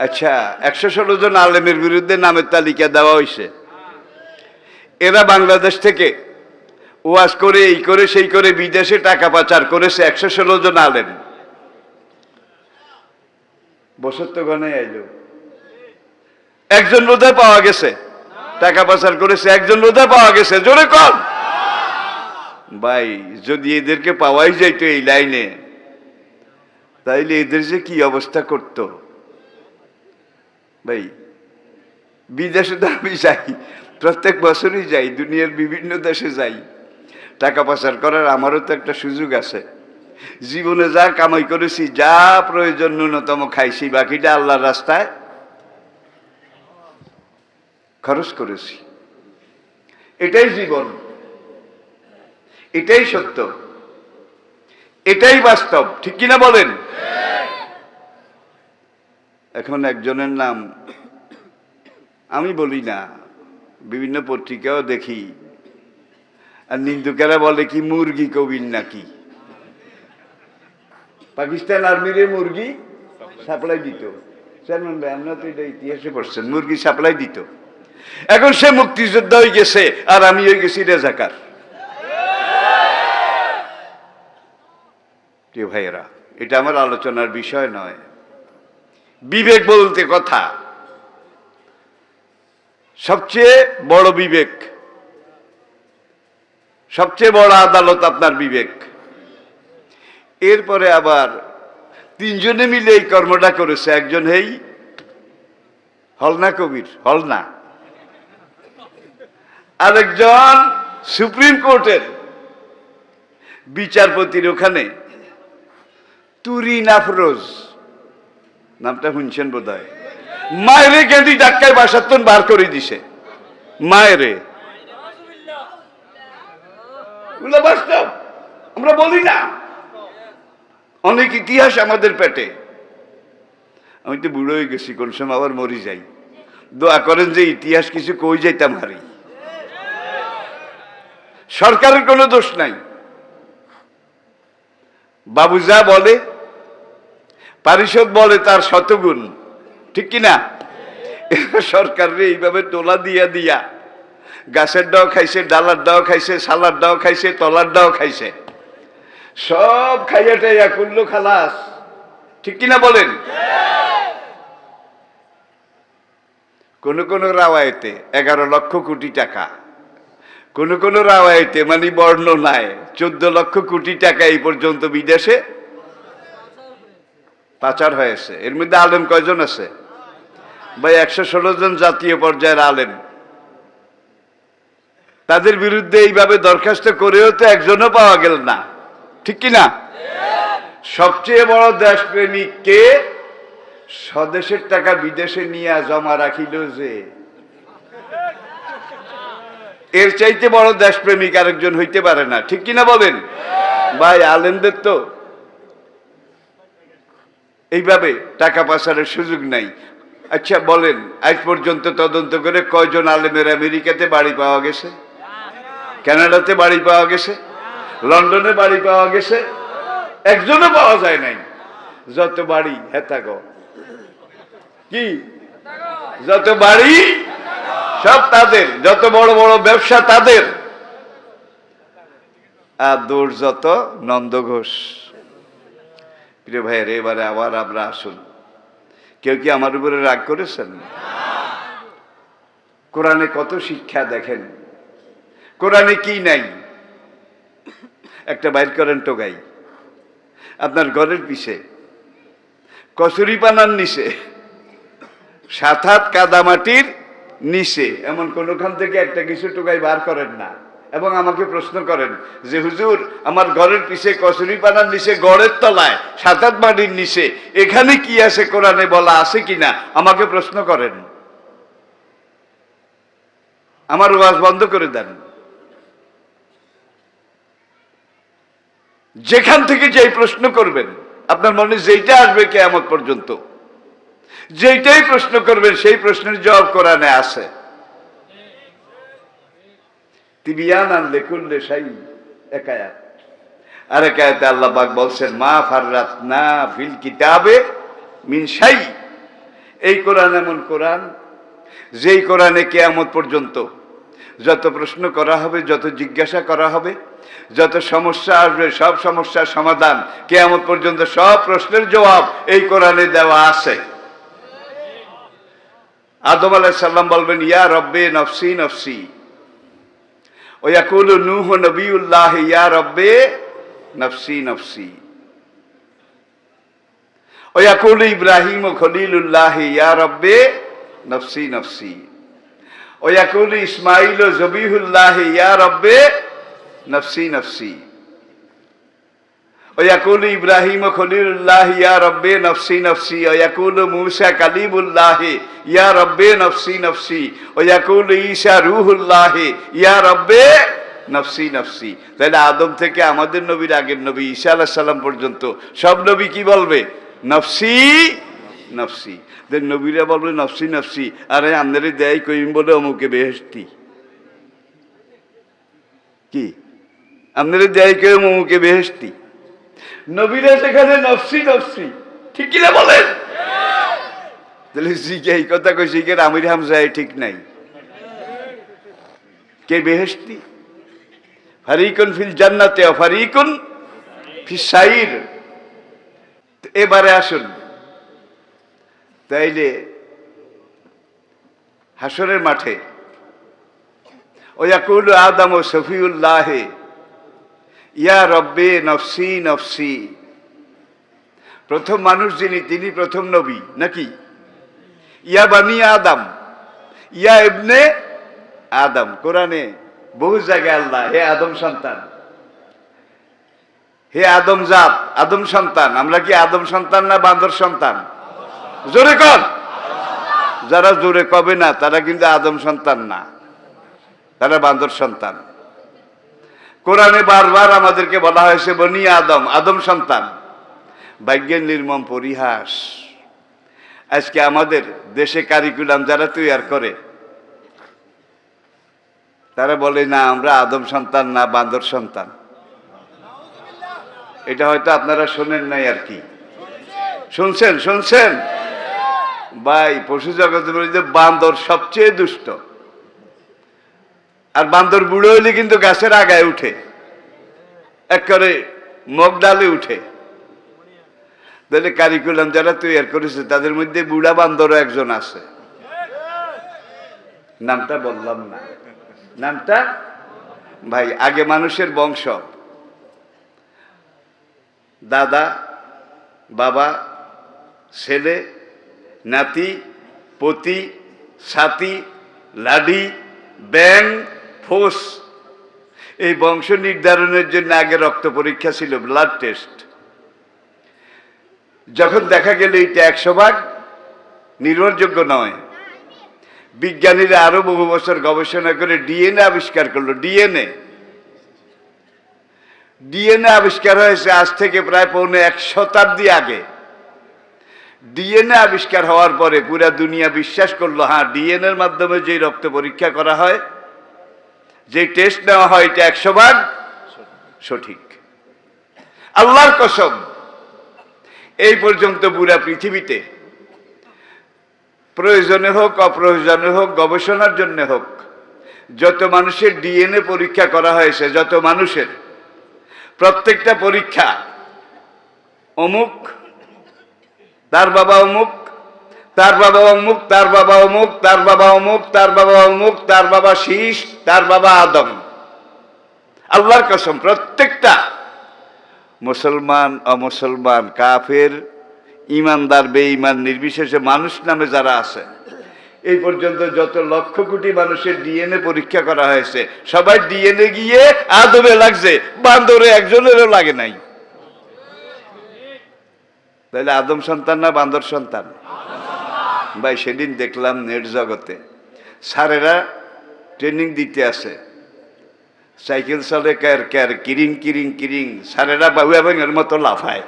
আচ্ছা, 116 জন আলেমের বিরুদ্ধে নামের তালিকা দেওয়া হয়েছে। এরা বাংলাদেশ থেকে ওয়াজ করে, এই করে, সেই করে বিদেশে টাকা পাচার করেছে 116 জন আলেম। বছর তো গনে আইলো, একজন বোধহয় পাওয়া গেছে টাকা পাচার করেছে, একজন বোধহয় পাওয়া গেছে। জোরে কম ভাই, যদি এদেরকে পাওয়াই যাইতো এই লাইনে, তাইলে এদের যে কি অবস্থা করতো ভাই। বিদেশে তো আমি যাই, প্রত্যেক বছরই যাই, দুনিয়ার বিভিন্ন দেশে যাই। টাকা পাচার করার আমারও তো একটা সুযোগ আছে। জীবনে যা কামাই করেছি, যা প্রয়োজন ন্যূনতম খাইছি, বাকিটা আল্লাহর রাস্তায় খরচ করেছি। এটাই জীবন, এটাই সত্য, এটাই বাস্তব, ঠিক কিনা বলেন? এখন একজনের নাম আমি বলি না, বিভিন্ন পত্রিকাও দেখি, আর নিন্দুকেরা বলে কি মুরগি কবির নাকি। পাকিস্তান আর্মির মুরগি সাপ্লাই দিত। চেয়ারম্যান ভাই, আমরা তো এটা ইতিহাসে পড়ছেন, মুরগি সাপ্লাই দিত। এখন সে মুক্তিযোদ্ধা হয়ে গেছে, আর আমি হয়ে গেছি রেজাকার। ভাইয়েরা, এটা আমার আলোচনার বিষয় নয়। বিবেক বলতে কথা, সবচেয়ে বড় বিবেক, সবচেয়ে বড় আদালত আপনার বিবেক। এরপরে আবার তিনজনে মিলে এই কর্মটা করেছে। একজন এই হলনা কবির, হলনা, আরেকজন সুপ্রিম কোর্টের বিচারপতির ওখানে তুরিন আফরোজ, নামটা শুনছেন বোধ হয়। মায়েরে গেঁদি ডাক্কায় বাসাতন বার করে দিছে, মায়েরে। বাস্তব, আমরা বলি না, অনেক ইতিহাস আমাদের পেটে। আমি তো বুড়ো হয়ে গেছি, কোন সময় আবার মরি যাই। দোয়া করেন যে ইতিহাস কিছু কই যাইতাম হারি। সরকারের কোনো দোষ নাই। বাবু যা বলে, পারিষদ বলে তার শতগুণ, ঠিক কিনা? সরকারের এইভাবে তোলা দিয়া দিয়া গাছের ডাও খাইছে, ডালার ডাও খাইছে, সালার ডাও খাইছে, তলার ডাও খাইছে, সব খাইয়া টাইয়া করলো খালাস, ঠিক কিনা বলেন? কোন কোন রাওয়ায়েতে 11 লক্ষ কোটি টাকা, কোন কোন রাওয়ায়েতে মানে বর্ণনায় 14 লক্ষ কোটি টাকা এই পর্যন্ত বিদেশে পাচার হয়েছে। এর মধ্যে আলেম কয়জন আছে ভাই? 116 জন জাতীয় পর্যায়ের আলেম। তাদের বিরুদ্ধে এইভাবে দরখাস্ত করেও তো একজনও পাওয়া গেল না, ঠিক কিনা? সবচেয়ে বড় দেশপ্রেমিক কে? স্বদেশের টাকা বিদেশে নিয়ে জমা রাখিল যে, এর চাইতে বড় দেশপ্রেমিক আরেকজন হইতে পারে না, ঠিক কিনা বলেন ভাই? আলেমদের তো এইভাবে টাকা পাচারের সুযোগ নাই। আচ্ছা বলেন, আজ পর্যন্ত তদন্ত করে কয়জন আলেমের আমেরিকাতে বাড়ি পাওয়া গেছে, কানাডাতে বাড়ি পাওয়া গেছে, লন্ডনে বাড়ি পাওয়া গেছে? একজনও পাওয়া যায় নাই। যত বাড়ি হেতাগ, কি যত বাড়ি সব তাদের, যত বড় বড় ব্যবসা তাদের, আর দৌড় যত নন্দ ঘোষ। প্রিয় ভাইয়ের, এবারে আবার আমরা আসুন। কেউ কি আমার উপরে রাগ করেছেন? কোরআনে কত শিক্ষা দেখেন, কোরআনে কি নাই? একটা বাইর করেন টোগাই, আপনার ঘরের পিছে কচুরি পানার নিচে 7 হাত কাদামাটির নিচে, এমন কোনখান থেকে একটা কিছু টোকাই বার করেন না, এবং আমাকে প্রশ্ন করেন যে হুজুর, আমার ঘরের পিছে কচুরি পানার নিচে, গড়ের তলায় 7 হাত মাটির নিচে, এখানে কি আছে কোরআনে বলা আছে কিনা আমাকে প্রশ্ন করেন। আমার ওয়াজ বন্ধ করে দেন। যেখান থেকে যেই প্রশ্ন করবেন, আপনার মনে যেইটা আসবে কিয়ামত পর্যন্ত, যেইটাই প্রশ্ন করবেন সেই প্রশ্নের জবাব কোরআনে আছে। তিবিয়ানান লিকুল্লি শাই, এক আয়াত। আর এক আয়াতে আল্লাহ পাক বলছেন মা ফাররাতনা ফিল কিতাবে মিন শাই, এই কোরআন এমন কোরআন, যেই কোরআনে কিয়ামত পর্যন্ত যত প্রশ্ন করা হবে, যত জিজ্ঞাসা করা হবে, যত সমস্যা আসবে, সব সমস্যার সমাধান, কিয়ামত পর্যন্ত সব প্রশ্নের জবাব এই কোরআনে দেওয়া আছে। আদম আলাইহিস সালাম বলবেন, ইয়া রব্বে নফসি নফসি। ওয়া ইয়াকুলু নূহ নবিয়ুল্লাহ, ইয়া রব্বে নফসি নফসি। ওয়া ইয়াকুলু ইব্রাহিম খলিলুল্লাহ, ইয়া রব্বে নফসি নফসি। ওয়া ইয়াকুলু ইসমাঈল জবিহুল্লাহ, ইয়া রব্বে নফসি নফসি। ওয়া ইয়াকুলু ইব্রাহিম খলিলুল্লাহ, ইয়া রব্বে নফসি নফসি। ওয়া ইয়াকুলু মূসা কালিমুল্লাহ, ইয়া রব্বে নফসি নফসি। ওয়া ইয়াকুলু ঈসা রূহুল্লাহ, ইয়া রব্বে নফসি নফসি। তাহলে আদম থেকে আমাদের নবীর আগের নবী ঈসা আলাইহিস সালাম পর্যন্ত সব নবী কি বলবে? নফসি নফসি। নবীরা বলবে নফসি নফসি। আরে আপনারে দেয় কইম বলে অমুকে বেহেশতি, কি আপনারে দেয় কইম অমুকে বেহেশতি। নবীরা সেখানে নফসি নফসি, ঠিক কিনা বলেন? তাহলে জিকে এই কথা কইছি কে আমির হামজা ঠিক নাই, কে বেহেশতি? ফারিকুন ফিল জান্নাতে ওয়া ফারিকুন ফিস সাইর। এবারে আসুন, তাইলে হাসরের মাঠে ওয়াকুলু আদম ও সফিউল্লাহ, ইয়া রব্বে নফসি নফসি। প্রথম মানুষ যিনি, তিনি প্রথম নবী নাকি? ইয়া বানি আদম, ইয়া ইবনে আদম। কোরআনে বহু জায়গায় আল্লাহ হে আদম সন্তান, হে আদম জাত, আদম সন্তান। আমরা কি আদম সন্তান না বান্দর সন্তান? জোরে কর। যারা জোরে কবে না তারা কিন্তু আদম সন্তান না, তারা বান্দর সন্তান। কোরআনে বারবার আমাদেরকে বলা হয়েছে বনি আদম, আদম সন্তান। ভাগ্যের নির্মম পরিহাস, আজকে আমাদের দেশে কারিকুলাম যারা তৈরি করে তারা বলে না আমরা আদম সন্তান না বান্দর সন্তান। এটা হয়তো আপনারা শোনেন নাই আর কি। শুনছেন? শুনছেন ভাই, পশু জগতের মধ্যে বান্দর সবচেয়ে দুষ্ট। আর বান্দর বুড়ো হইলে কিন্তু গাছের আগায় উঠে, একেবারে মগ ডালে উঠে। তাহলে কারিকুলাম যারা তৈরি করেছে তাদের মধ্যে বুড়া বান্দরও একজন আছে, নামটা বললাম না। নামটা ভাই, আগে মানুষের বংশ দাদা, বাবা, ছেলে, নাতি, পতি, সাথী, লাডি, ব্যাং, ফোস। এই বংশ নির্ধারণের জন্য আগে রক্ত পরীক্ষা ছিল, ব্লাড টেস্ট। যখন দেখা গেল এটা 100% নির্ভরযোগ্য নয়, বিজ্ঞানীরা আরো বহু বছর গবেষণা করে ডিএনএ আবিষ্কার করলো। ডিএনএ আবিষ্কার হয়েছে আজ থেকে প্রায় 1.25 শতাব্দী আগে। ডিএনএ আবিষ্কার হওয়ার পরে পুরা দুনিয়া বিশ্বাস করলো, হ্যাঁ ডিএনএর মাধ্যমে যে রক্ত পরীক্ষা করা হয়, যে টেস্ট নেওয়া হয়, এটা 100% সঠিক। আল্লাহর কসম, এই পর্যন্ত পুরা পৃথিবীতে প্রয়োজনে হোক অপ্রয়োজনে হোক, গবেষণার জন্য হোক, যত মানুষের ডিএনএ পরীক্ষা করা হয়েছে, যত মানুষের, প্রত্যেকটা পরীক্ষা অমুক, তার বাবা অমুক, তার বাবা অমুক, তার বাবা অমুক, তার বাবা অমুক, তার বাবা অমুক, তার বাবা শীষ, তার বাবা আদম। আল্লাহর কসম, প্রত্যেকটা মুসলমান অমুসলমান, কাফের ইমানদার বেঈমান নির্বিশেষে মানুষ নামে যারা আছে, এই পর্যন্ত যত লক্ষ কোটি মানুষের ডিএনএ পরীক্ষা করা হয়েছে, সবাই ডিএনএ গিয়ে আদমে লাগছে, বান্দরে একজনেরও লাগে নাই। তাহলে আদম সন্তান না বান্দর সন্তান? ভাই, সেদিন দেখলাম নেট জগতে স্যারেরা ট্রেনিং দিতে আছে, সাইকেল চলে ক্যার ক্যার, কিরিং কিরিং কিরিং, স্যারেরা বাবু এর মতো লাফায়।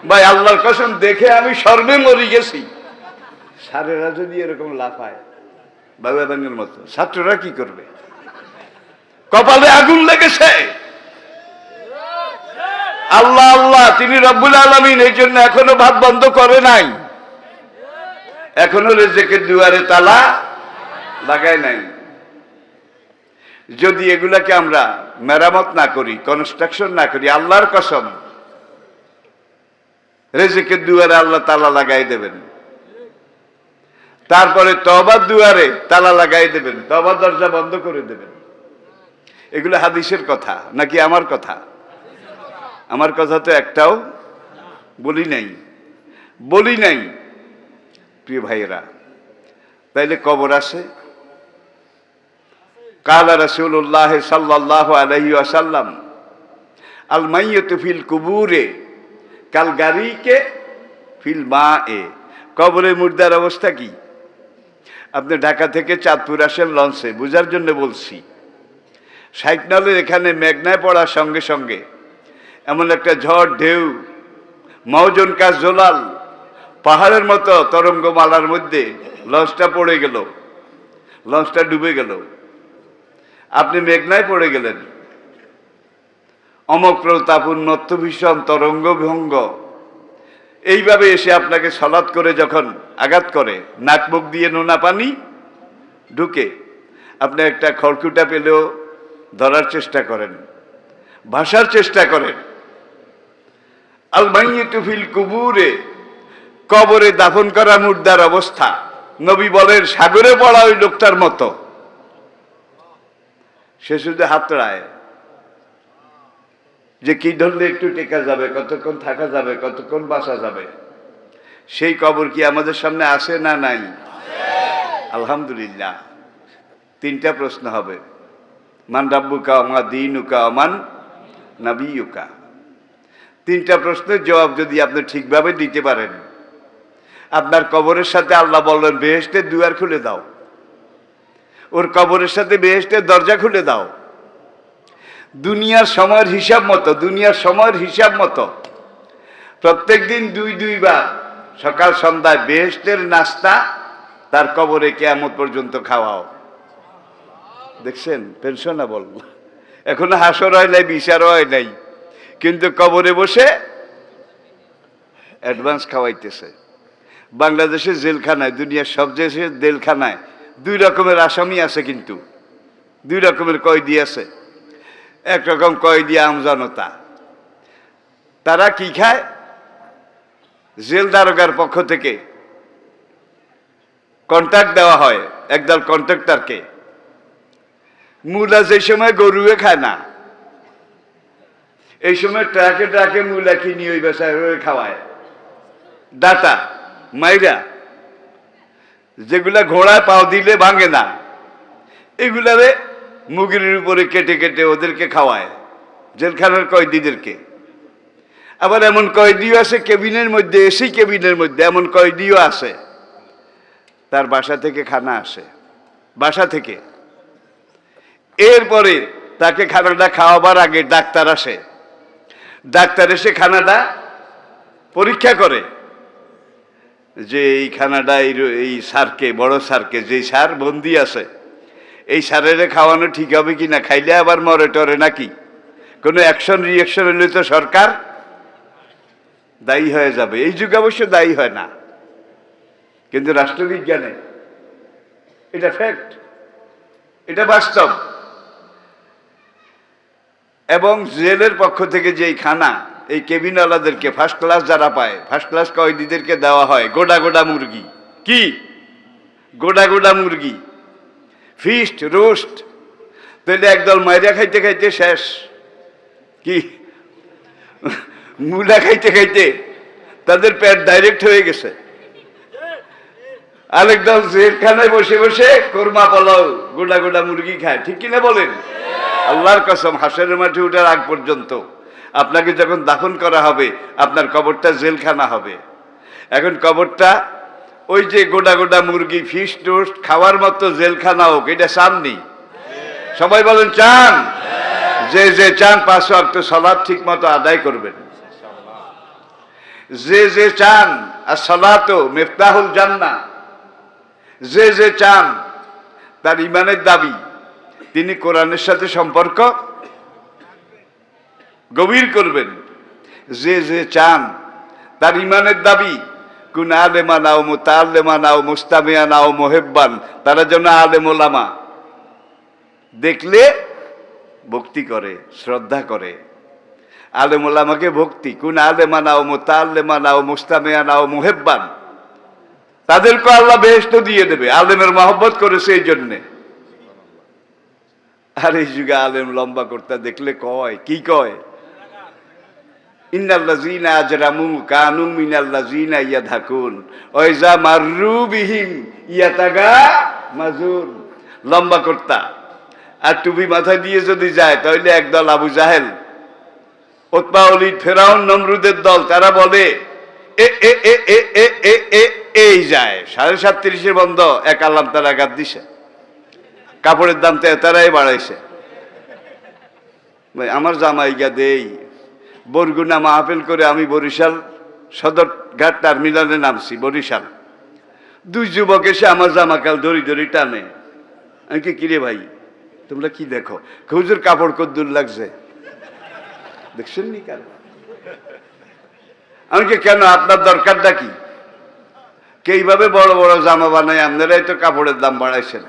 ভাই, আল্লাহর কসম, দেখে আমি শর্মে মরে গেছি। স্যারেরা যদি এরকম লাফায় বাবু এর মতো, ছাত্ররা কি করবে? কপালে আগুন লেগেছে। আল্লাহ আল্লাহ, তিনি রব্বুল আলামিন, এই জন্য এখনো ভাত বন্ধ করে নাই। এখনো রেজেকের দুয়ারে তালা লাগায় নাই। যদি এগুলাকে আমরা মেরামত না করি, কনস্ট্রাকশন না করি, আল্লাহর কসম রেজেকের দুয়ারে আল্লাহ তালা লাগাই দেবেন। তারপরে তওবার দুয়ারে তালা লাগাই দেবেন, তওবার দরজা বন্ধ করে দেবেন। এগুলো হাদিসের কথা নাকি আমার কথা? আমার কথা তো একটাও বলি নাই প্রিয় ভাইয়েরা। তাইলে কবর আছে। কালা রাসূলুল্লাহ সাল্লাল্লাহু আলাইহি ওয়াসাল্লাম আল মাইয়িতু ফিল কুবুরে কাল গারিকে ফিল মায়ে। কবরের মুর্দার অবস্থা কি? আপনি ঢাকা থেকে চাঁদপুর আসেন লঞ্চে, বুঝার জন্য বলছি। সাইকনালের এখানে মেঘনায় পড়ার সঙ্গে সঙ্গে এমন একটা ঝড় ঢেউ, মওজন কা জোলাল, পাহাড়ের মতো তরঙ্গমালার মধ্যে লঞ্চটা পড়ে গেল, লঞ্চটা ডুবে গেল। আপনি মেঘনায় পড়ে গেলেন। অমক প্রতাপুন ভীষণ তরঙ্গ ভঙ্গ এইভাবে এসে আপনাকে সালাত করে যখন আঘাত করে, নাক মুখ দিয়ে নোনা পানি ঢুকে, আপনি একটা খড়কুটা পেলেও ধরার চেষ্টা করেন, ভাসার চেষ্টা করেন। আল মাইয়িতু ফিল কুবুরে, কবরে দাফন করা মুর্দার অবস্থা। নবী বলেন সাগরে পড়া ওই লোকটার মতো। সে শুধু হাতড়ায় যে কি ধরলে একটু টেকা যাবে, কতক্ষণ থাকা যাবে, কতক্ষণ বাঁচা যাবে। সেই কবর কি আমাদের সামনে আসে না নাই? আলহামদুলিল্লাহ। তিনটা প্রশ্ন হবে, মান রাব্বুকা ওয়া মা দীনুকা ওয়া মান নাবিয়ুকা। তিনটা প্রশ্নের জবাব যদি আপনি ঠিকভাবে দিতে পারেন, আপনার কবরের সাথে আল্লাহ বললেন বেহেশতের দুয়ার খুলে দাও, ওর কবরের সাথে বেহেশতের দরজা খুলে দাও। দুনিয়ার সময়ের হিসাব মতো প্রত্যেক দিন দুইবার সকাল সন্ধ্যায় বেহেশতের নাস্তা তার কবরে কিয়ামত পর্যন্ত খাওয়াও। দেখছেন পেনশনাবল। এখনো হাসর হয় নাই, বিচারও হয় নাই, কিন্তু কবরে বসে অ্যাডভান্স খাওয়াইতেছে। বাংলাদেশের জেলখানায়, দুনিয়ার সব দেশের জেলখানায় দুই রকমের আসামি আছে, কিন্তু দুই রকমের কয়েদি আছে। একরকম কয়েদি আমজনতা, তারা কি খায়? জেল দারোগার পক্ষ থেকে কন্ট্রাক্ট দেওয়া হয় একদল কন্ট্রাক্টরকে। মূলা যে সময় গরুয়ে খায় না, এই সময় ট্রাকে ট্রাকে মূলা কিনি ওই বেচায় খাওয়ায়। ডাটা মাইরা, যেগুলা ঘোড়ায় পাও দিলে ভাঙে না, এগুলারে মুগির উপরে কেটে কেটে ওদেরকে খাওয়ায় জেলখানার কয়েদিদেরকে। আবার এমন কয়েদিও আছে কেবিনের মধ্যে, এসি কেবিনের মধ্যে এমন কয়েদিও আছে তার বাসা থেকে খানা আসে, বাসা থেকে। এরপরে তাকে খানাটা খাওয়াবার আগে ডাক্তার আসে, ডাক্তার এসে খানাটা পরীক্ষা করে যে এই খানাটা এই সারকে, বড় সারকে, যে সার বন্দি আছে, এই সারের খাওয়ানো ঠিক হবে কিনা, খাইলে আবার মরে টরে নাকি, কোনো অ্যাকশন রিয়াকশন হলে তো সরকার দায়ী হয়ে যাবে। এই যুগে অবশ্য দায়ী হয় না, কিন্তু রাষ্ট্রবিজ্ঞানে এটা ফ্যাক্ট, এটা বাস্তব। এবং জেলের পক্ষ থেকে যেই খানা এই কেবিনওয়ালাদেরকে ফার্স্ট ক্লাস যারা পায়, ফার্স্ট ক্লাস কয়েদিদেরকে দেওয়া হয় গোডা গোডা মুরগি। কি গোডা গোডা মুরগি, ফিস্ট রোস্ট। তাহলে একদল মাইরা খাইতে খাইতে শেষ, কি মুলা খাইতে খাইতে তাদের পেট ডাইরেক্ট হয়ে গেছে। আরেক দল জেলখানায় বসে বসে কোরমা পোলাও গোডা গোডা মুরগি খায়। ঠিক কিনা বলেন? আল্লাহর কসম, হাসরের মাঠে উঠার আগ পর্যন্ত আপনাকে যখন দাফন করা হবে, আপনার কবরটা জেলখানা হবে। এখন কবরটা ওই যে গোডা গোডা মুরগি ফিশ টোস্ট খাওয়ার মতো জেলখানা হোক, এটা চাননি? সবাই বলেন চান? যে যে চান 5 ওয়াক্ত সালাত ঠিক মতো আদায় করবেন। যে যে চান, আর সালাতো মিফতাহুল জান্নাহ, যে যে চান তার ইমানের দাবি তিনি কোরআনের সাথে সম্পর্ক গভীর করবেন। যে যে চান তার ইমানের দাবি কুন আলেমা নাও মুতাআল্লিমা নাও মুস্তামিয়া নাও মুহিব্বান, তারা যেন আলেম ওলামা, দেখলে ভক্তি করে, শ্রদ্ধা করে। আলেম ওলামাকে ভক্তি, কুন আলেমা নাও মুতাআল্লিমা নাও মুস্তামিয়া নাও মুহিব্বান, তাদেরকে আল্লাহ বেহেশত দিয়ে দেবে, আলেমের মহব্বত করেছে এই জন্যে। আর এই যুগে আলেম লম্বা করতে দেখলে কয় কি কয়, ইন্নাল্লাযীনা আজরামু কানু মিনাল্লাযীনা ইয়াদহাকুন ওয়া ইযা মাররু বিহিম ইয়াতাগামাজুন। লম্বা কর্তা আর টুপি মাথায় দিয়ে যদি যায় তাহলে একদল আবু জাহেল, উতবা, ওলীদ, ফেরাউন, নমরুদের দল, তারা বলে এ এ এ এ এ এ এ এই যায় 37.5 বন্ধ, এক আল্লাহ তারা আঘাত দিছে, কাপড়ের দাম তারাই বাড়াইছে। ভাই আমার জামাই গা দেই, বরগুনা মাহফিল করে আমি বরিশাল সদরঘাট টার্মিনালে নামছি, বরিশাল। দুই যুবক এসে আমার জামাকাল ধরি ধরি টানে। আমি কি কিরে ভাই তোমরা কি দেখো? হুজুর কাপড় কদ্দুর লাগছে, দেখছেন নি কেন? আমি কি কেন, আপনার দরকারটা কি? এইভাবে বড় বড় জামা বানাই, আপনারাই তো কাপড়ের দাম বাড়াইছেন।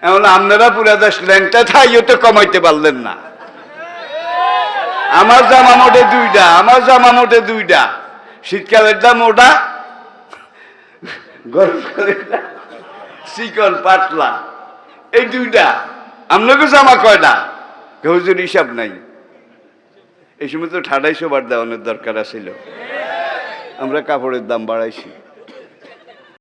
এমন আপনারা পুরা দেশ ল্যাংটা থাইও তো কমাইতে পারলেন না। আমার জামা মোটে দুইটা, আমার জামা মোটে দুইটা, শীতকালের দাম ওটা, গরমকালের চিকন পাতলা, এই দুইটা। আপনাকে জামা কয়টা? হুজুর হিসাব নাই। এই সময় তো 250 বার দেওয়ানোর দরকার ছিল, আমরা কাপড়ের দাম বাড়াইছি।